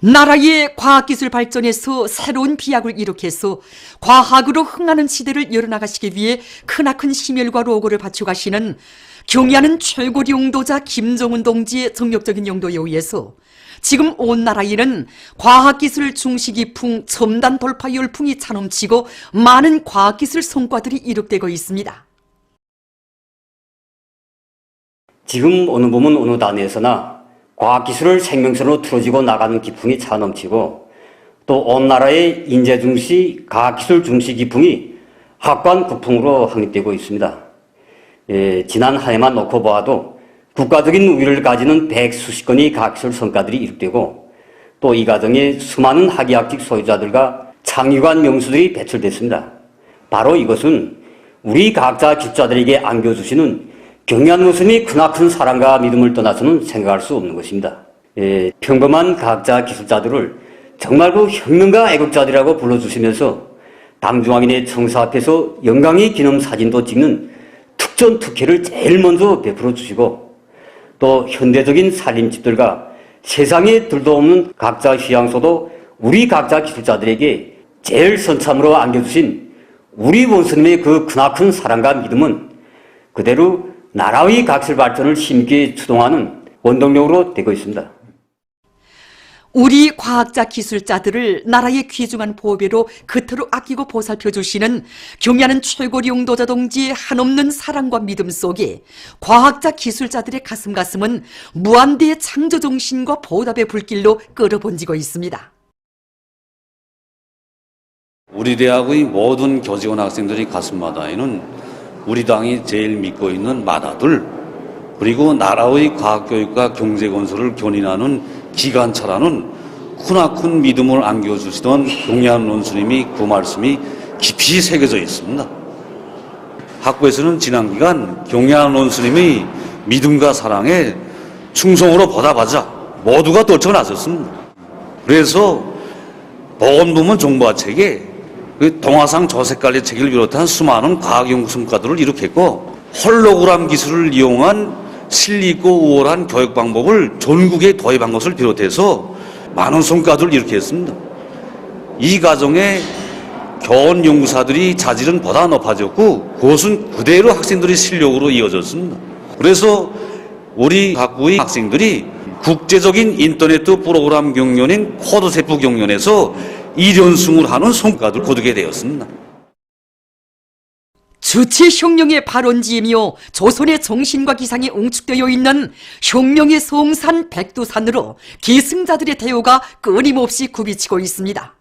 나라의 과학기술 발전에서 새로운 비약을 일으켜서 과학으로 흥하는 시대를 열어나가시기 위해 크나큰 심혈과 로고를 바쳐가시는 경의하는 최고리 용도자 김정은 동지의 정력적인 용도에 의해서 지금 온 나라에는 과학기술 중시기풍, 첨단 돌파 열풍이 차넘치고 많은 과학기술 성과들이 이룩되고 있습니다. 지금 어느 부문 어느 단에서나 과학기술을 생명선으로 틀어지고 나가는 기풍이 차넘치고 또 온 나라의 인재 중시, 과학기술 중시 기풍이 학관 국풍으로 확립되고 있습니다. 지난 한 해만 놓고 보아도 국가적인 우위를 가지는 백수십 건의 과학기술 성과들이 이룩되고 또 이 과정에 수많은 학위학직 소유자들과 창의관 명수들이 배출됐습니다. 바로 이것은 우리 과학자 기술자들에게 안겨주시는 경의한 모습이 크나큰 사랑과 믿음을 떠나서는 생각할 수 없는 것입니다. 평범한 과학자 기술자들을 정말 그 혁명가 애국자들이라고 불러주시면서 당중앙인의 청사 앞에서 영광의 기념 사진도 찍는 특전 특혜를 제일 먼저 베풀어 주시고 또 현대적인 살림집들과 세상에 들도 없는 각자 휴양소도 우리 각자 기술자들에게 제일 선참으로 안겨주신 우리 원수님의 그 크나큰 사랑과 믿음은 그대로 나라의 과학기술 발전을 힘있게 추동하는 원동력으로 되고 있습니다. 우리 과학자 기술자들을 나라의 귀중한 보배로 그토록 아끼고 보살펴 주시는 경의하는 최고리 용도자 동지의 한없는 사랑과 믿음 속에 과학자 기술자들의 가슴은 무한대의 창조정신과 보답의 불길로 끌어번지고 있습니다. 우리 대학의 모든 교직원 학생들의 가슴마다에는 우리 당이 제일 믿고 있는 맏아들 그리고 나라의 과학교육과 경제건설을 견인하는 기관차라는 크나큰 믿음을 안겨주시던 경의한 원수님이 그 말씀이 깊이 새겨져 있습니다. 학부에서는 지난 기간 경의한 원수님의 믿음과 사랑에 충성으로 보답하자 모두가 떨쳐나섰습니다. 그래서 보건부문 정보화책에 동화상 조색관리 책을 비롯한 수많은 과학연구 성과들을 이룩했고 홀로그램 기술을 이용한 실리있고 우월한 교육 방법을 전국에 도입한 것을 비롯해서 많은 성과들을 일으켰습니다. 이 과정에 교원 연구사들이 자질은 보다 높아졌고 그것은 그대로 학생들의 실력으로 이어졌습니다. 그래서 우리 학부의 학생들이 국제적인 인터넷 프로그램 경연인 코드세프 경연에서 1연승을 하는 성과를 거두게 되었습니다. 주체 혁명의 발원지이며 조선의 정신과 기상이 응축되어 있는 혁명의 성산 백두산으로 기승자들의 대우가 끊임없이 굽이치고 있습니다.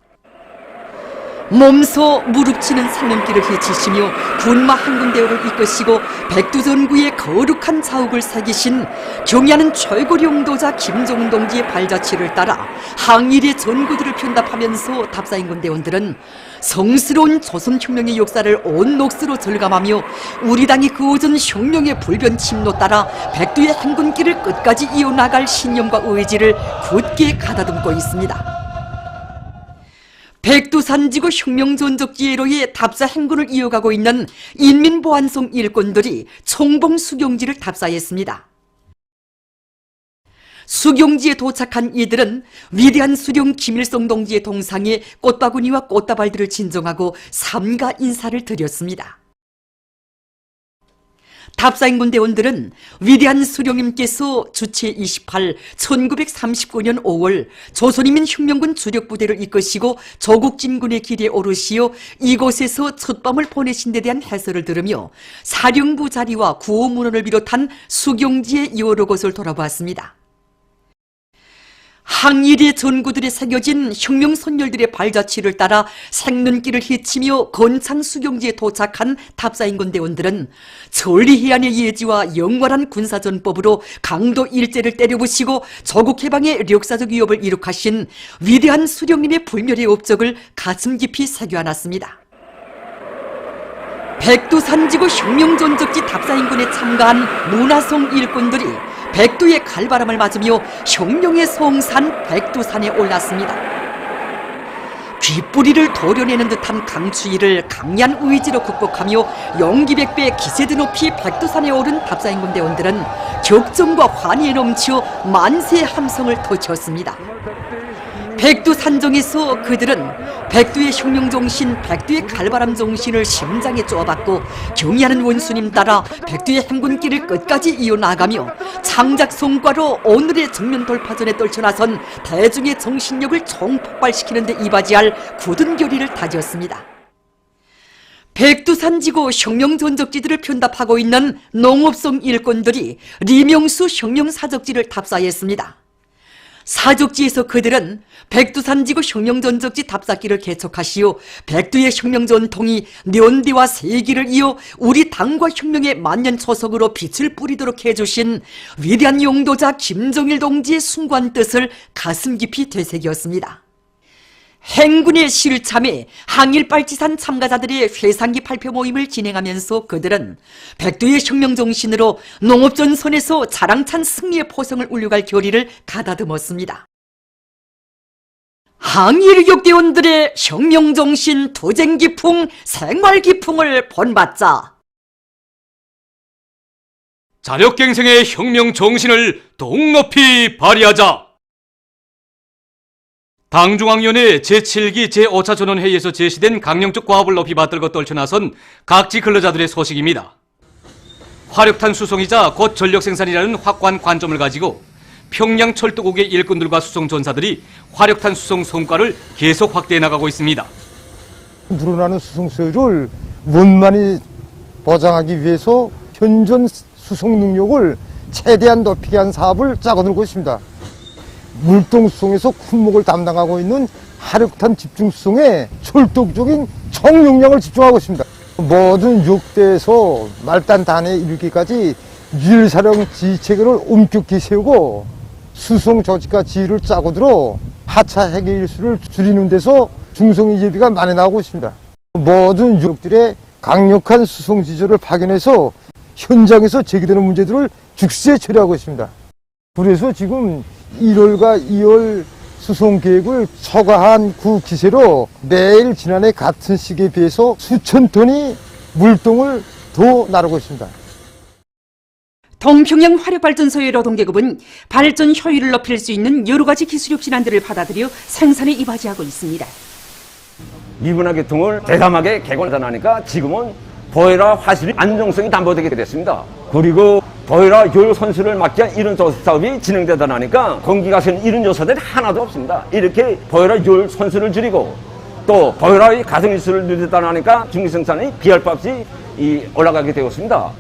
몸소 무릎치는 산넘길을 헤치시며 군마 한 군데를 이끄시고 백두전구의 거룩한 자욱을 새기신 경의하는 최고리 용도자 김정은 동지의 발자취를 따라 항일의 전구들을 편답하면서 답사인군 대원들은 성스러운 조선혁명의 역사를 온 몫으로 절감하며 우리 당이 그오전 혁명의 불변 침로 따라 백두의 행군길을 끝까지 이어나갈 신념과 의지를 굳게 가다듬고 있습니다. 백두산지구 혁명전적지혜로의 답사 행군을 이어가고 있는 인민보안성 일꾼들이 총봉 수경지를 답사했습니다. 수경지에 도착한 이들은 위대한 수령 김일성 동지의 동상에 꽃바구니와 꽃다발들을 진정하고 삼가 인사를 드렸습니다. 답사인군 대원들은 위대한 수령님께서 주체 28, 1939년 5월 조선인민 혁명군 주력부대를 이끄시고 조국 진군의 길에 오르시어 이곳에서 첫밤을 보내신 데 대한 해설을 들으며 사령부 자리와 구호문헌을 비롯한 수경지의 여러 곳을 돌아보았습니다. 항일의 전구들에 새겨진 혁명선열들의 발자취를 따라 생눈길을 헤치며 건창 수경지에 도착한 답사인군 대원들은 천리해안의 예지와 영원한 군사전법으로 강도 일제를 때려부시고 조국해방의 역사적 위협을 이룩하신 위대한 수령님의 불멸의 업적을 가슴 깊이 새겨안았습니다. 백두산지구 혁명전적지 답사인군에 참가한 문화성 일꾼들이 백두의 칼바람을 맞으며 혁명의 성산 백두산에 올랐습니다. 귓뿌리를 도려내는 듯한 강추위를 강한 의지로 극복하며 용기백배 기세드 높이 백두산에 오른 답사인군 대원들은 격정과 환희에 넘쳐 만세 함성을 터쳤습니다. 백두산정에서 그들은 백두의 혁명정신, 백두의 칼바람 정신을 심장에 쪼아받고 경의하는 원수님 따라 백두의 행군길을 끝까지 이어나가며 창작 성과로 오늘의 정면 돌파전에 떨쳐나선 대중의 정신력을 총폭발시키는 데 이바지할 굳은 결의를 다지었습니다. 백두산지구 혁명전적지들을 편답하고 있는 농업성 일꾼들이 리명수 혁명사적지를 답사했습니다. 사적지에서 그들은 백두산지구 혁명전적지 답사기를 개척하시오 백두의 혁명전통이 년대와 세기를 이어 우리 당과 혁명의 만년초석으로 빛을 뿌리도록 해주신 위대한 용도자 김정일 동지의 숭고한 뜻을 가슴 깊이 되새겼습니다. 행군의 실참에 항일빨치산 참가자들의 회상기 발표 모임을 진행하면서 그들은 백두의 혁명정신으로 농업전선에서 자랑찬 승리의 포성을 울려갈 결의를 가다듬었습니다. 항일육대원들의 혁명정신, 투쟁기풍, 생활기풍을 본받자. 자력갱생의 혁명정신을 더욱 높이 발휘하자. 당중앙위원회 제7기 제5차 전원회의에서 제시된 강령적 과업을 높이 받들고 떨쳐나선 각지 근로자들의 소식입니다. 화력탄 수송이자 곧 전력생산이라는 확고한 관점을 가지고 평양 철도국의 일꾼들과 수송전사들이 화력탄 수송 성과를 계속 확대해 나가고 있습니다. 늘어나는 수송 수요를 원만히 보장하기 위해서 현존 수송 능력을 최대한 높이게 한 사업을 짜고들고 있습니다. 물동 수송에서 군목을 담당하고 있는 화력탄 집중 수송에 철도적인 총용량을 집중하고 있습니다. 모든 역대에서 말단 단에 이르기까지 유일사령 지휘체계를 엄격히 세우고 수송 조직과 지휘를 짜고 들어 하차 해계 일수를 줄이는 데서 중성의 예비가 많이 나오고 있습니다. 모든 역들의 강력한 수송 지조를 파견해서 현장에서 제기되는 문제들을 즉시에 처리하고 있습니다. 그래서 지금 1월과 2월 수송 계획을 초과한 그 기세로 매일 지난해 같은 시기에 비해서 수천 톤이 물동을 더 나르고 있습니다. 동평양 화력발전소의 노동계급은 발전 효율을 높일 수 있는 여러 가지 기술력 진안들을 받아들여 생산에 이바지하고 있습니다. 미분화 계통을 대담하게 개관하니까 지금은 보헤라 화실의 안정성이 담보되게 됐습니다. 그리고 보헤라 효율 손실을 막기 위한 이런 사업이 진행되다 나니까 공기가 새는 이런 요소들이 하나도 없습니다. 이렇게 보헤라 효율 손실을 줄이고 또 보헤라의 가성일수를 늘리다 나니까 중기생산이 비할 바 없이 올라가게 되었습니다.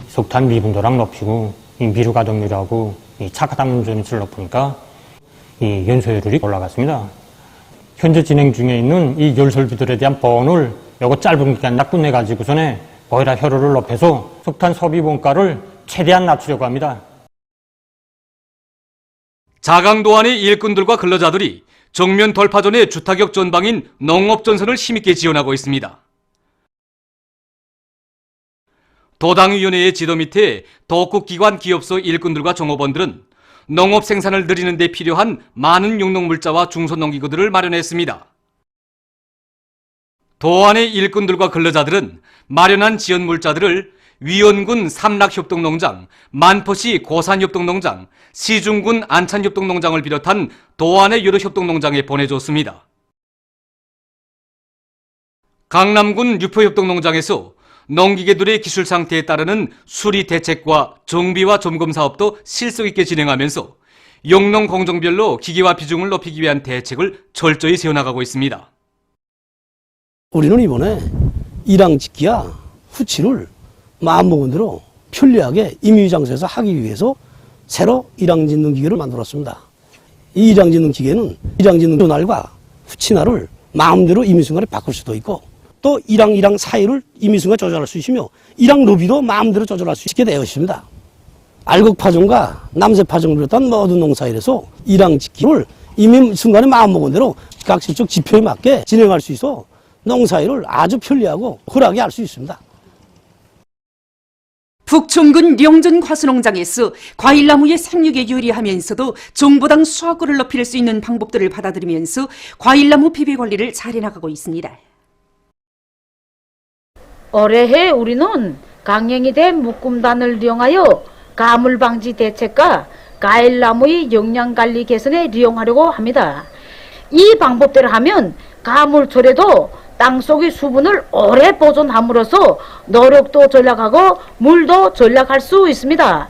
석탄 미분도량 높이고 이 미루 가동률하고 이 차가당 운전수를 높으니까 이 연소율이 올라갔습니다. 현재 진행 중에 있는 이 열설비들에 대한 보온을 요거 짧은 기간 나 끝내가지고서는 보헤라 효율을 높여서 석탄 소비 원가를 최대한 낮추려고 합니다. 자강도 안의 일꾼들과 근로자들이 정면 돌파전의 주타격 전방인 농업전선을 힘있게 지원하고 있습니다. 도당위원회의 지도 밑에 도국기관 기업소 일꾼들과 종업원들은 농업 생산을 늘리는 데 필요한 많은 용농물자와 중소농기구들을 마련했습니다. 도안의 일꾼들과 근로자들은 마련한 지원물자들을 위원군 삼락협동농장, 만포시 고산협동농장, 시중군 안찬협동농장을 비롯한 도안의 여러 협동농장에 보내줬습니다. 강남군 유포협동농장에서 농기계들의 기술 상태에 따르는 수리 대책과 정비와 점검 사업도 실속 있게 진행하면서 용농 공정별로 기계화 비중을 높이기 위한 대책을 철저히 세워나가고 있습니다. 우리는 이번에 일항짓기와 후치를 마음먹은 대로 편리하게 임의장소에서 하기 위해서 새로 일항짓는 기계를 만들었습니다. 이 일항짓는 기계는 일항짓는 날과 후치날을 마음대로 임의순간에 바꿀 수도 있고 또 일항 사이를 임의순간에 조절할 수 있으며 일항 너비도 마음대로 조절할 수 있게 되어 있습니다. 알곡파종과 남새파종을 비롯한 모든 농사일에서 일항짓기를 임의순간에 마음먹은 대로 각 실적 지표에 맞게 진행할 수 있어 농사일을 아주 편리하고 쿨하게 할 수 있습니다. 북촌군 령전 과수농장에서 과일나무의 생육에 유리하면서도 정보당 수확을 높일 수 있는 방법들을 받아들이면서 과일나무 비비 관리를 잘해나가고 있습니다. 올해해 우리는 강행이 된 묶음단을 이용하여 가물방지 대책과 과일나무의 영양관리 개선에 이용하려고 합니다. 이 방법대로 하면 가물철에도 땅속의 수분을 오래 보존함으로써 노력도 절약하고 물도 절약할 수 있습니다.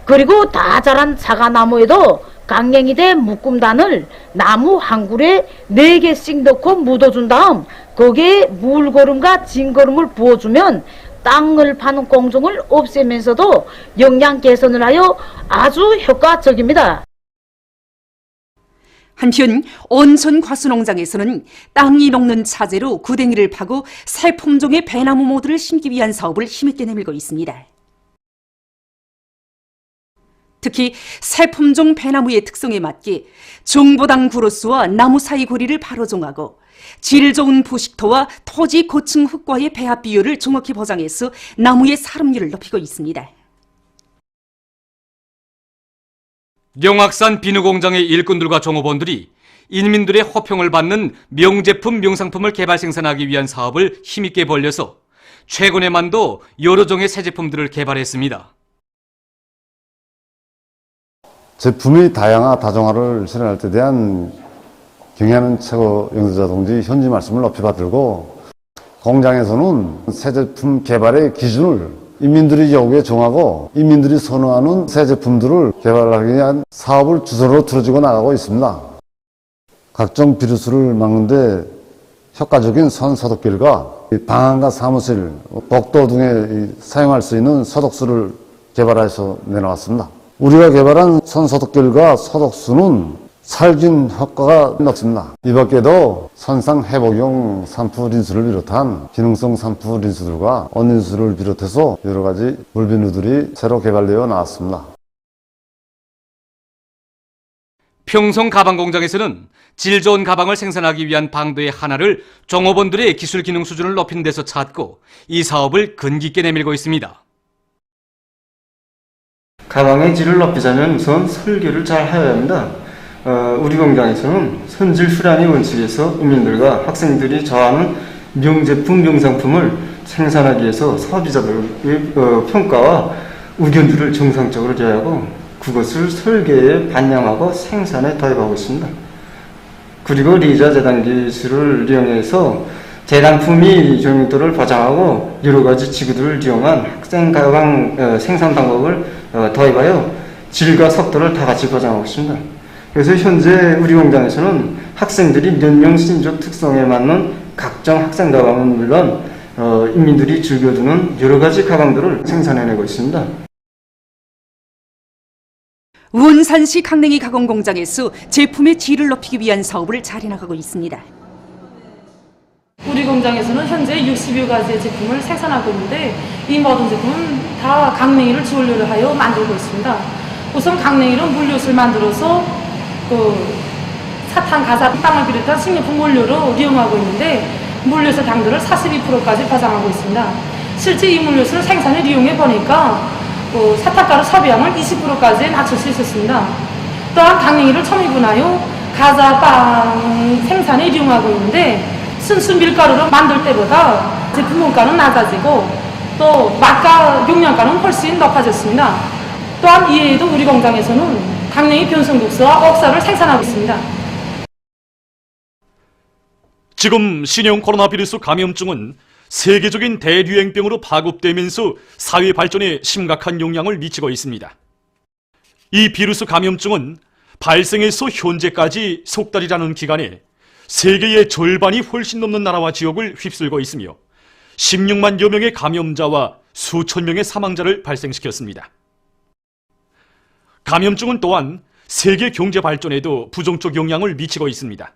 그리고 다 자란 사과나무에도 강냉이 된 묶음단을 나무 한 그루에 4개씩 넣고 묻어준 다음 거기에 물거름과 진거름을 부어주면 땅을 파는 공정을 없애면서도 영양 개선을 하여 아주 효과적입니다. 한편 온천 과수농장에서는 땅이 녹는 차제로 구덩이를 파고 새 품종의 배나무 모두를 심기 위한 사업을 힘있게 내밀고 있습니다. 특히 새 품종 배나무의 특성에 맞게 중보당 구로스와 나무 사이 고리를 바로 정하고 질 좋은 부식토와 토지 고층 흙과의 배합 비율을 정확히 보장해서 나무의 사름률을 높이고 있습니다. 영악산 비누공장의 일꾼들과 종업원들이 인민들의 호평을 받는 명제품, 명상품을 개발 생산하기 위한 사업을 힘있게 벌려서 최근에만도 여러 종의 새 제품들을 개발했습니다. 제품의 다양화, 다종화를 실현할 때 대한 경의하는 최고 영도자 동지 현지 말씀을 높이 받들고 공장에서는 새 제품 개발의 기준을 인민들이 요구에 정하고 인민들이 선호하는 새 제품들을 개발하기 위한 사업을 주소로 틀어지고 나가고 있습니다. 각종 비루스를 막는데 효과적인 손 소독기과 방안과 사무실, 복도 등에 사용할 수 있는 소독수를 개발해서 내놓았습니다. 우리가 개발한 손 소독기과 소독수는 살균 효과가 높습니다. 이 밖에도 손상 회복용 샴푸 린스를 비롯한 기능성 샴푸 린스들과 온린스를 비롯해서 여러 가지 물비누들이 새로 개발되어 나왔습니다. 평성 가방 공장에서는 질 좋은 가방을 생산하기 위한 방도의 하나를 종업원들의 기술 기능 수준을 높이는 데서 찾고 이 사업을 근기 있게 내밀고 있습니다. 가방의 질을 높이자면 우선 설계를 잘 하여야 합니다. 우리 공장에서는 선질 수량의 원칙에서 인민들과 학생들이 좋아하는 명제품, 명상품을 생산하기 위해서 소비자들의 평가와 의견들을 정상적으로 제하고 그것을 설계에 반영하고 생산에 도입하고 있습니다. 그리고 리자 재단 기술을 이용해서 재단품의 정도를 보장하고 여러 가지 지구들을 이용한 학생 가방 생산 방법을 도입하여 질과 속도를 다 같이 보장하고 있습니다. 그래서 현재 우리 공장에서는 학생들이 연령 신족 특성에 맞는 각종 학생 가방은 물론 인민들이 즐겨주는 여러 가지 가방들을 생산해내고 있습니다. 원산시 강냉이 가공 공장에서 제품의 질을 높이기 위한 사업을 잘 해나가고 있습니다. 우리 공장에서는 현재 60여 가지의 제품을 생산하고 있는데 이 모든 제품은 다 강냉이를 주원료로 하여 만들고 있습니다. 우선 강냉이로 물엿을 만들어서 사탕, 가사, 빵을 비롯한 식료품 원료로 이용하고 있는데 물엿의 당도를 42%까지 보장하고 있습니다. 실제 이 물엿을 생산에 이용해 보니까 사탕가루 섭취량을 20%까지 낮출 수 있었습니다. 또한 강냉이를 첨유분하여 가사, 빵 생산에 이용하고 있는데 순수 밀가루로 만들 때보다 제품 원가는 낮아지고 또 맛과 용량가는 훨씬 높아졌습니다. 또한 이외에도 우리 공장에서는 강냉이 변성국수와 억사를 생산하고 있습니다. 지금 신형 코로나 바이러스 감염증은 세계적인 대유행병으로 파급되면서 사회 발전에 심각한 영향을 미치고 있습니다. 이 바이러스 감염증은 발생에서 현재까지 석 달이라는 기간에 세계의 절반이 훨씬 넘는 나라와 지역을 휩쓸고 있으며 16만여 명의 감염자와 수천 명의 사망자를 발생시켰습니다. 감염증은 또한 세계 경제 발전에도 부정적 영향을 미치고 있습니다.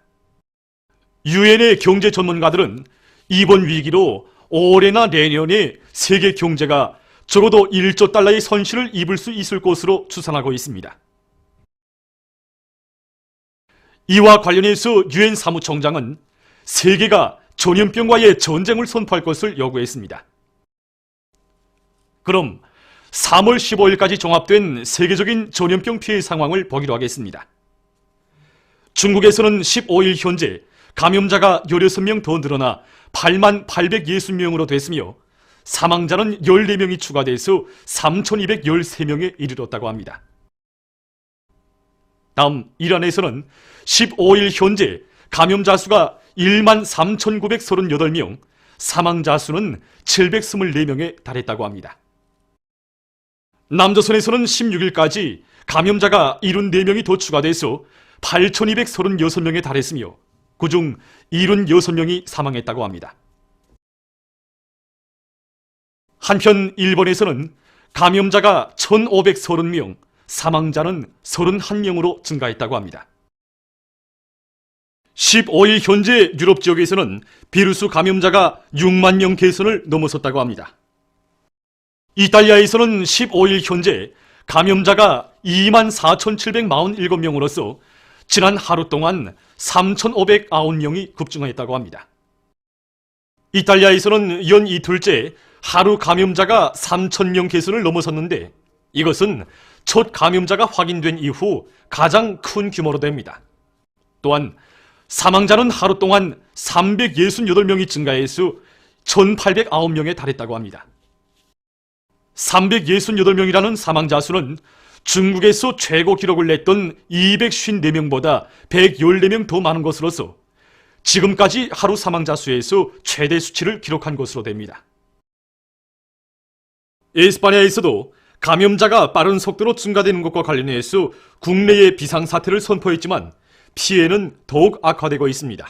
유엔의 경제 전문가들은 이번 위기로 올해나 내년에 세계 경제가 적어도 1조 달러의 손실을 입을 수 있을 것으로 추산하고 있습니다. 이와 관련해서 유엔 사무총장은 세계가 전염병과의 전쟁을 선포할 것을 요구했습니다. 그럼 3월 15일까지 종합된 세계적인 전염병 피해 상황을 보기로 하겠습니다. 중국에서는 15일 현재 감염자가 16명 더 늘어나 8만 860명으로 됐으며 사망자는 14명이 추가돼서 3,213명에 이르렀다고 합니다. 다음 이란에서는 15일 현재 감염자 수가 13,938명, 사망자 수는 724명에 달했다고 합니다. 남조선에서는 16일까지 감염자가 74명이 더 추가돼서 8,236명에 달했으며 그중 76명이 사망했다고 합니다. 한편 일본에서는 감염자가 1,530명, 사망자는 31명으로 증가했다고 합니다. 15일 현재 유럽 지역에서는 비루스 감염자가 6만 명 개선을 넘어섰다고 합니다. 이탈리아에서는 15일 현재 감염자가 24,747명으로서 지난 하루 동안 3,509명이 급증했다고 합니다. 이탈리아에서는 연 이틀째 하루 감염자가 3,000명 개선을 넘어섰는데 이것은 첫 감염자가 확인된 이후 가장 큰 규모로 됩니다. 또한 사망자는 하루 동안 368명이 증가해서 1,809명에 달했다고 합니다. 368명이라는 사망자 수는 중국에서 최고 기록을 냈던 254명보다 114명 더 많은 것으로서 지금까지 하루 사망자 수에서 최대 수치를 기록한 것으로 됩니다. 에스파냐에서도 감염자가 빠른 속도로 증가되는 것과 관련해서 국내에 비상사태를 선포했지만 피해는 더욱 악화되고 있습니다.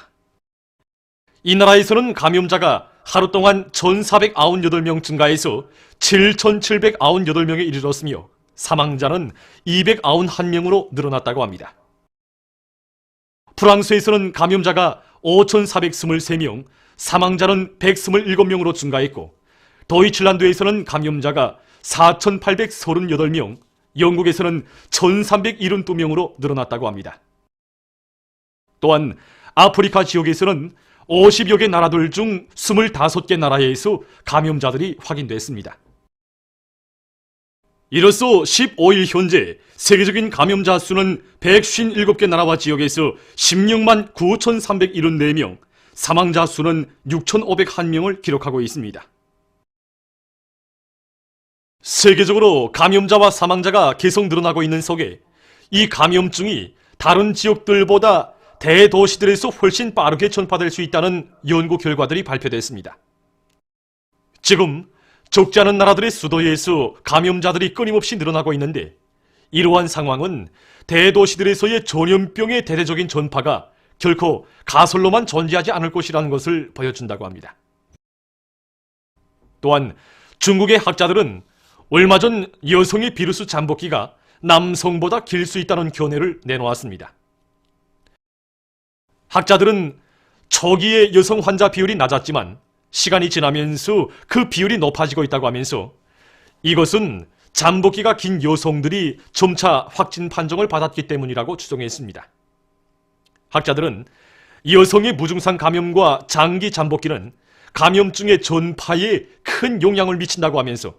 이 나라에서는 감염자가 하루 동안 1,498명 증가해서 7,798명에 이르렀으며 사망자는 291명으로 늘어났다고 합니다. 프랑스에서는 감염자가 5,423명, 사망자는 127명으로 증가했고 도이칠란드에서는 감염자가 4,838명, 영국에서는 1,372명으로 늘어났다고 합니다. 또한 아프리카 지역에서는 50여 개 나라들 중 25개 나라에서 감염자들이 확인됐습니다. 이로써 15일 현재 세계적인 감염자 수는 157개 나라와 지역에서 16만 9,374명, 사망자 수는 6,501명을 기록하고 있습니다. 세계적으로 감염자와 사망자가 계속 늘어나고 있는 속에 이 감염증이 다른 지역들보다 대도시들에서 훨씬 빠르게 전파될 수 있다는 연구 결과들이 발표됐습니다. 지금 적지 않은 나라들의 수도에서 감염자들이 끊임없이 늘어나고 있는데 이러한 상황은 대도시들에서의 전염병의 대대적인 전파가 결코 가설로만 존재하지 않을 것이라는 것을 보여준다고 합니다. 또한 중국의 학자들은 얼마 전 여성의 비루스 잠복기가 남성보다 길 수 있다는 견해를 내놓았습니다. 학자들은 초기에 여성 환자 비율이 낮았지만 시간이 지나면서 그 비율이 높아지고 있다고 하면서 이것은 잠복기가 긴 여성들이 점차 확진 판정을 받았기 때문이라고 추정했습니다. 학자들은 여성의 무증상 감염과 장기 잠복기는 감염증의 전파에 큰 영향을 미친다고 하면서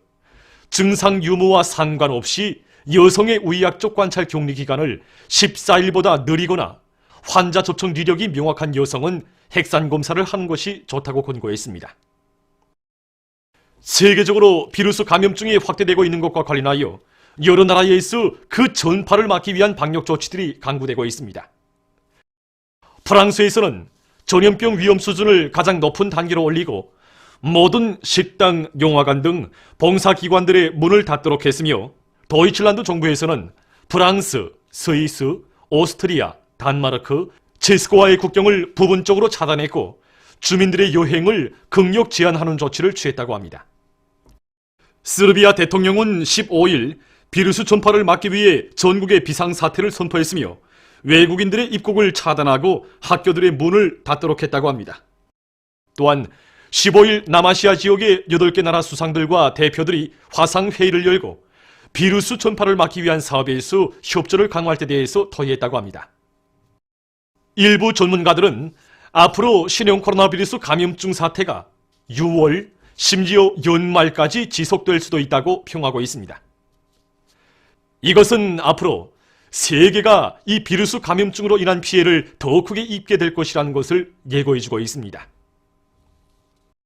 증상 유무와 상관없이 여성의 의학적 관찰 격리 기간을 14일보다 느리거나 환자 접촉 이력이 명확한 여성은 핵산 검사를 하는 것이 좋다고 권고했습니다. 세계적으로 비루스 감염증이 확대되고 있는 것과 관련하여 여러 나라에서 그 전파를 막기 위한 방역 조치들이 강구되고 있습니다. 프랑스에서는 전염병 위험 수준을 가장 높은 단계로 올리고 모든 식당, 영화관 등 봉사기관들의 문을 닫도록 했으며 도이칠란드 정부에서는 프랑스, 스위스, 오스트리아, 단마르크, 체스코와의 국경을 부분적으로 차단했고 주민들의 여행을 극력 제한하는 조치를 취했다고 합니다. 스르비아 대통령은 15일 비루스 전파를 막기 위해 전국에 비상사태를 선포했으며 외국인들의 입국을 차단하고 학교들의 문을 닫도록 했다고 합니다. 또한 15일 남아시아 지역의 8개 나라 수상들과 대표들이 화상회의를 열고 비루스 전파를 막기 위한 사업에서 협조를 강화할 데 대해서 토의했다고 합니다. 일부 전문가들은 앞으로 신형 코로나 바이러스 감염증 사태가 6월, 심지어 연말까지 지속될 수도 있다고 평하고 있습니다. 이것은 앞으로 세계가 이 비루스 감염증으로 인한 피해를 더 크게 입게 될 것이라는 것을 예고해주고 있습니다.